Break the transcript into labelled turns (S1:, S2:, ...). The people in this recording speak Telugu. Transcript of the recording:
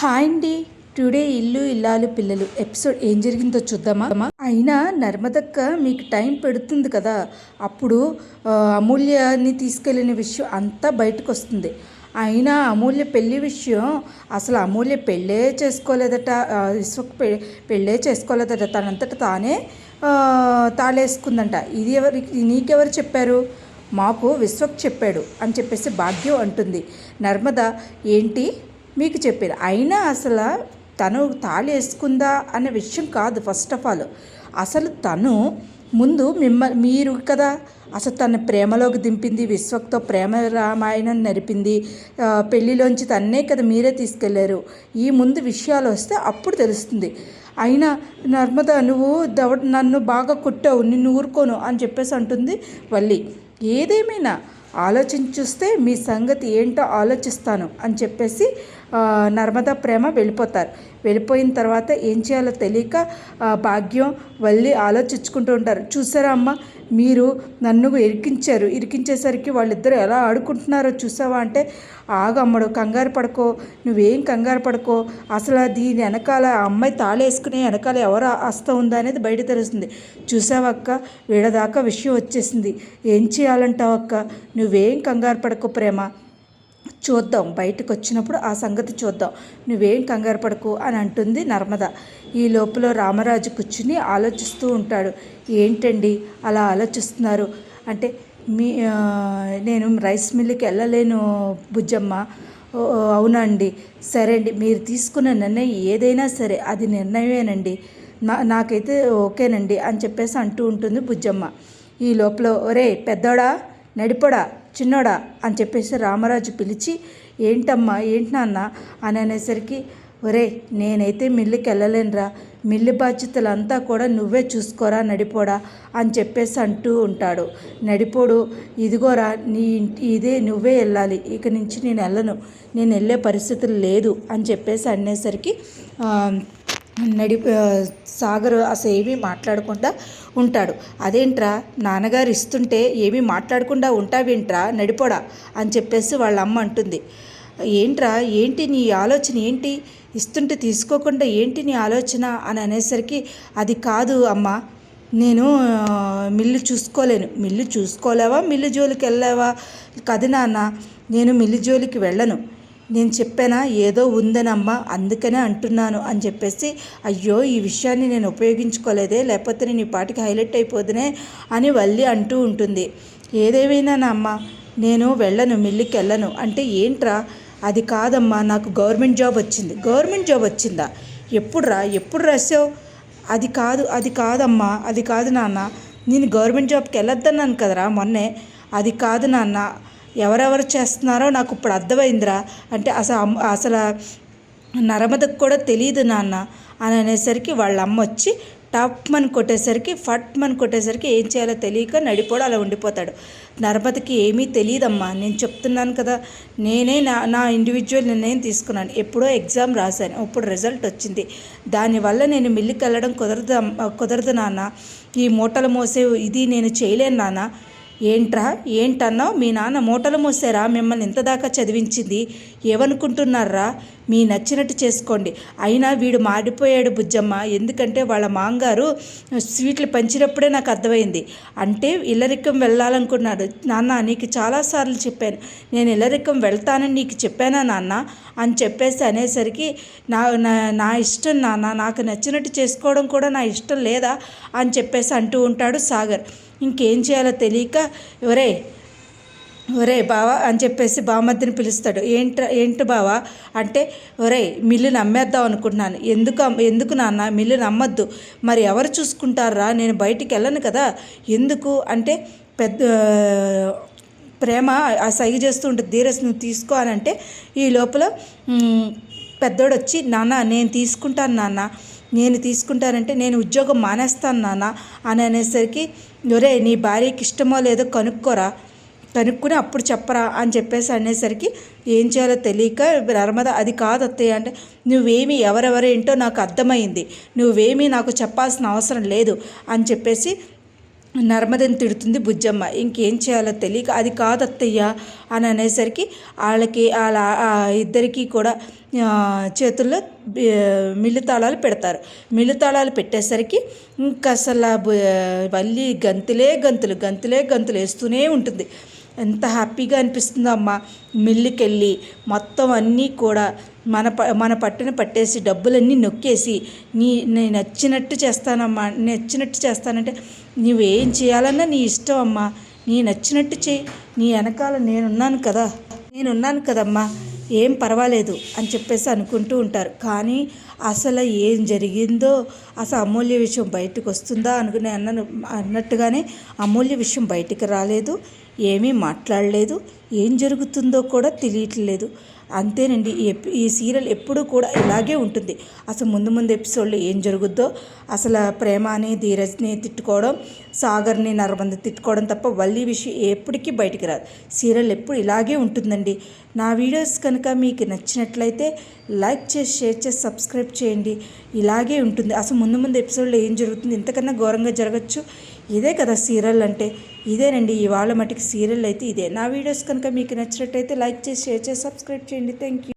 S1: హాయ్ అండి. టుడే ఇల్లు ఇల్లాలు పిల్లలు ఎపిసోడ్ ఏం జరిగిందో చూద్దామా. అయినా నర్మదక్క మీకు టైం పెడుతుంది కదా, అప్పుడు అమూల్యని తీసుకెళ్ళిన విషయం అంతా బయటకు వస్తుంది. అయినా అమూల్య పెళ్లి విషయం అసలు అమూల్య పెళ్ళే చేసుకోలేదట, విశ్వక్ పెళ్ళే చేసుకోలేదట, తనంతట తానే తాళేసుకుందంట. ఇది నీకెవరు చెప్పారు? మాకు విశ్వక్ చెప్పాడు అని చెప్పేసి భాగ్యం అంటుంది. నర్మద ఏంటి మీకు చెప్పారు? అయినా అసలు తను తాళి వేసుకుందా అనే విషయం కాదు. ఫస్ట్ ఆఫ్ ఆల్ అసలు తను ముందు మీరు కదా అసలు తన ప్రేమలోకి దింపింది, విశ్వక్తో ప్రేమ రామాయణం నడిపింది, పెళ్ళిలోంచి తన్నే కదా మీరే తీసుకెళ్లారు. ఈ ముందు విషయాలు వస్తే అప్పుడు తెలుస్తుంది. అయినా నర్మద నువ్వు నన్ను బాగా కొట్టావు, నిన్ను ఊరుకోను అని చెప్పేసి అంటుంది వల్లి. ఏదేమైనా ఆలోచించి చూస్తే మీ సంగతి ఏంటో ఆలోచిస్తాను అని చెప్పేసి నర్మదా ప్రేమ వెళ్ళిపోతారు. వెళ్ళిపోయిన తర్వాత ఏం చేయాలో తెలియక భాగ్యం వల్లి ఆలోచించుకుంటూ ఉంటారు. చూసారా అమ్మ, మీరు నన్ను ఇరికించేసరికి వాళ్ళిద్దరూ ఎలా ఆడుకుంటున్నారో చూసావా అంటే, ఆగమ్మడు కంగారు పడుకో, నువ్వేం కంగారు పడుకో, అసలు దీని వెనకాల అమ్మాయి తాళేసుకునే వెనకాల ఎవరు హస్తం ఉందా అనేది బయట తెలుస్తుంది. చూసావక్క, వీడదాకా విషయం వచ్చేసింది, ఏం చేయాలంటావు అక్క? నువ్వేం కంగారు పడుకో ప్రేమ, చూద్దాం బయటకు వచ్చినప్పుడు ఆ సంగతి చూద్దాం, నువ్వేం కంగారు పడకు అని అంటుంది నర్మద. ఈ లోపల రామరాజు కూర్చుని ఆలోచిస్తూ ఉంటాడు. ఏంటండి అలా ఆలోచిస్తున్నారు అంటే, నేను రైస్ మిల్లుకి వెళ్ళలేను బుజ్జమ్మ. అవునండి, సరే అండి, మీరు తీసుకున్న నిర్ణయం ఏదైనా సరే అది నిర్ణయమేనండి, నాకైతే ఓకేనండి అని చెప్పేసి అంటూ ఉంటుంది బుజ్జమ్మ. ఈ లోపల ఒరే పెద్దోడా, నడిపోడా, చిన్నోడా అని చెప్పేసి రామరాజు పిలిచి, ఏంటమ్మా ఏంటి నాన్న అని అనేసరికి, ఒరే నేనైతే మిల్లుకి వెళ్ళలేనురా, మిల్లు బాధ్యతలంతా కూడా నువ్వే చూసుకోరా నడిపోడా అని చెప్పేసి అంటూ ఉంటాడు. నడిపోడు, ఇదిగోరా ఇదే నువ్వే వెళ్ళాలి, ఇక నుంచి నేను వెళ్ళే పరిస్థితులు లేదు అని చెప్పేసి అనేసరికి సాగర్ అసలు ఏమీ మాట్లాడకుండా ఉంటాడు. అదేంట్రా నాన్నగారు ఇస్తుంటే ఏమీ మాట్లాడకుండా ఉంటావేంట్రా నడిపోడా అని చెప్పేసి వాళ్ళ అమ్మ అంటుంది. ఏంట్రా ఏంటి నీ ఆలోచన, ఏంటి ఇస్తుంటే తీసుకోకుండా ఏంటి నీ ఆలోచన అని అనేసరికి, అది కాదు అమ్మ, నేను మిల్లు చూసుకోలేను. మిల్లు చూసుకోలేవా, మిల్లు జోలికి వెళ్ళావా? కది నాన్న, నేను మిల్లు జోలికి వెళ్ళను, నేను చెప్పానా ఏదో ఉందనమ్మా అందుకనే అంటున్నాను అని చెప్పేసి, అయ్యో ఈ విషయాన్ని నేను ఉపయోగించుకోలేదే, లేకపోతే నేను ఈ పాటికి హైలైట్ అయిపోదునే అని వల్లి అంటూ ఉంటుంది. ఏదేమైనా నా అమ్మ, నేను వెళ్ళను, మిల్లుకి వెళ్ళను అంటే, ఏంట్రా? అది కాదమ్మా, నాకు గవర్నమెంట్ జాబ్ వచ్చింది. గవర్నమెంట్ జాబ్ వచ్చిందా? ఎప్పుడు రాసావు? అది కాదమ్మా, అది కాదు నాన్న, నేను గవర్నమెంట్ జాబ్కి వెళ్ళొద్దన్నాను కదరా మొన్నే. అది కాదు నాన్న, ఎవరెవరు చేస్తున్నారో నాకు ఇప్పుడు అర్థమైందిరా అంటే, అసలు నర్మదకు కూడా తెలియదు నాన్న అని అనేసరికి వాళ్ళ అమ్మ వచ్చి ఫట్ కొట్టేసరికి ఏం చేయాలో తెలియక నడిపోవడం అలా ఉండిపోతాడు. నర్మదకి ఏమీ తెలియదమ్మా, నేను చెప్తున్నాను కదా, నేనే నా ఇండివిజువల్ నిర్ణయం తీసుకున్నాను. ఎప్పుడో ఎగ్జామ్ రాశాను, ఇప్పుడు రిజల్ట్ వచ్చింది, దానివల్ల నేను మిల్లుకి వెళ్ళడం కుదరదు నాన్న, ఈ మూటలు మోసే ఇది నేను చేయలేను నాన్న. ఏంటన్నావు? మీ నాన్న మూటలు మోసారా మిమ్మల్ని ఇంతదాకా చదివించింది? ఏమనుకుంటున్నారా? మీ నచ్చినట్టు చేసుకోండి. అయినా వీడు మాడిపోయాడు బుజ్జమ్మ, ఎందుకంటే వాళ్ళ మాంగారు స్వీట్లు పంచినప్పుడే నాకు అర్థమైంది. అంటే ఇల్లరికం వెళ్ళాలనుకున్నాడు. నాన్న నీకు చాలాసార్లు చెప్పాను, నేను ఇల్లరికం వెళ్తానని నీకు చెప్పానా నాన్న అని చెప్పేసి అనేసరికి, నా ఇష్టం నాన్న, నాకు నచ్చినట్టు చేసుకోవడం కూడా నా ఇష్టం లేదా అని చెప్పేసి అంటూ ఉంటాడు సాగర్. ఇంకేం చేయాలో తెలియక, ఒరే బావా అని చెప్పేసి బామర్దిని పిలుస్తాడు. ఏంటి బావా అంటే, ఒరే మిల్లుని అమ్మేద్దాం అనుకుంటున్నాను. ఎందుకు నాన్న మిల్లుని అమ్మద్దు? మరి ఎవరు చూసుకుంటారా, నేను బయటికి వెళ్ళను కదా. ఎందుకు అంటే, ప్రేమ ఆ సైగ చేస్తూ ఉంటుంది, ధీరస్ నువ్వు తీసుకో అని అంటే, ఈ లోపల పెద్దోడు వచ్చి, నాన్న నేను తీసుకుంటాను నాన్న, నేను తీసుకుంటానంటే నేను ఉద్యోగం మానేస్తాను నాన్న అని అనేసరికి, ఒరే నీ భార్యకి ఇష్టమో లేదో కనుక్కుని అప్పుడు చెప్పరా అని చెప్పేసి అనేసరికి ఏం చేయాలో తెలియక నర్మద, అది కాదు అత్తయ్య అంటే, నువ్వేమీ ఎవరెవరేంటో నాకు అర్థమైంది, నువ్వేమీ నాకు చెప్పాల్సిన అవసరం లేదు అని చెప్పేసి నర్మదని తిడుతుంది బుజ్జమ్మ. ఇంకేం చేయాలో తెలియక అది కాదు అత్తయ్య అని అనేసరికి వాళ్ళకి వాళ్ళ ఇద్దరికీ కూడా చేతుల్లో మిల్లు తాళాలు పెడతారు. మిల్లు తాళాలు పెట్టేసరికి ఇంకా అసలు వల్లి గంతులే వేస్తూనే ఉంటుంది. ఎంత హ్యాపీగా అనిపిస్తుందో అమ్మ. మిల్లుకెళ్ళి మొత్తం అన్నీ కూడా మన పట్టున పట్టేసి డబ్బులన్నీ నొక్కేసి నేను నచ్చినట్టు చేస్తానమ్మా, నచ్చినట్టు చేస్తానంటే నువ్వేం చేయాలన్నా నీ ఇష్టం అమ్మా, నీ నచ్చినట్టు చేయి, నీ వెనకాల నేనున్నాను కదమ్మా, ఏం పర్వాలేదు అని చెప్పేసి అనుకుంటూ ఉంటారు. కానీ అసలు ఏం జరిగిందో, అసలు అమూల్య విషయం బయటకు వస్తుందా అన్నట్టుగానే అమూల్య విషయం బయటికి రాలేదు, ఏమీ మాట్లాడలేదు, ఏం జరుగుతుందో కూడా తెలియట్లేదు. అంతేనండి. ఈ సీరియల్ ఎప్పుడూ కూడా ఇలాగే ఉంటుంది. అసలు ముందు ఎపిసోడ్లో ఏం జరుగుద్దో, అసలు ప్రేమని ధీరజ్ని తిట్టుకోవడం, సాగర్ని నర్మద తిట్టుకోవడం తప్ప వల్లి విషయం ఎప్పటికీ బయటికి రాదు. సీరియల్ ఎప్పుడు ఇలాగే ఉంటుందండి. నా వీడియోస్ కనుక మీకు నచ్చినట్లయితే లైక్ చేసి, షేర్ చేసి, సబ్స్క్రైబ్ చేయండి. ఇలాగే ఉంటుంది. అసలు ముందు ఎపిసోడ్లో ఏం జరుగుతుంది, ఇంతకన్నా ఘోరంగా జరగచ్చు. ఇదే కదా సీరియల్ అంటే, ఇదేనండి. ఇవాళ మటుకు సీరియల్ అయితే ఇదే. నా వీడియోస్ కనుక మీకు నచ్చినట్టయితే లైక్ చేసి, షేర్ చేసి, సబ్స్క్రైబ్ చేయండి. Thank you.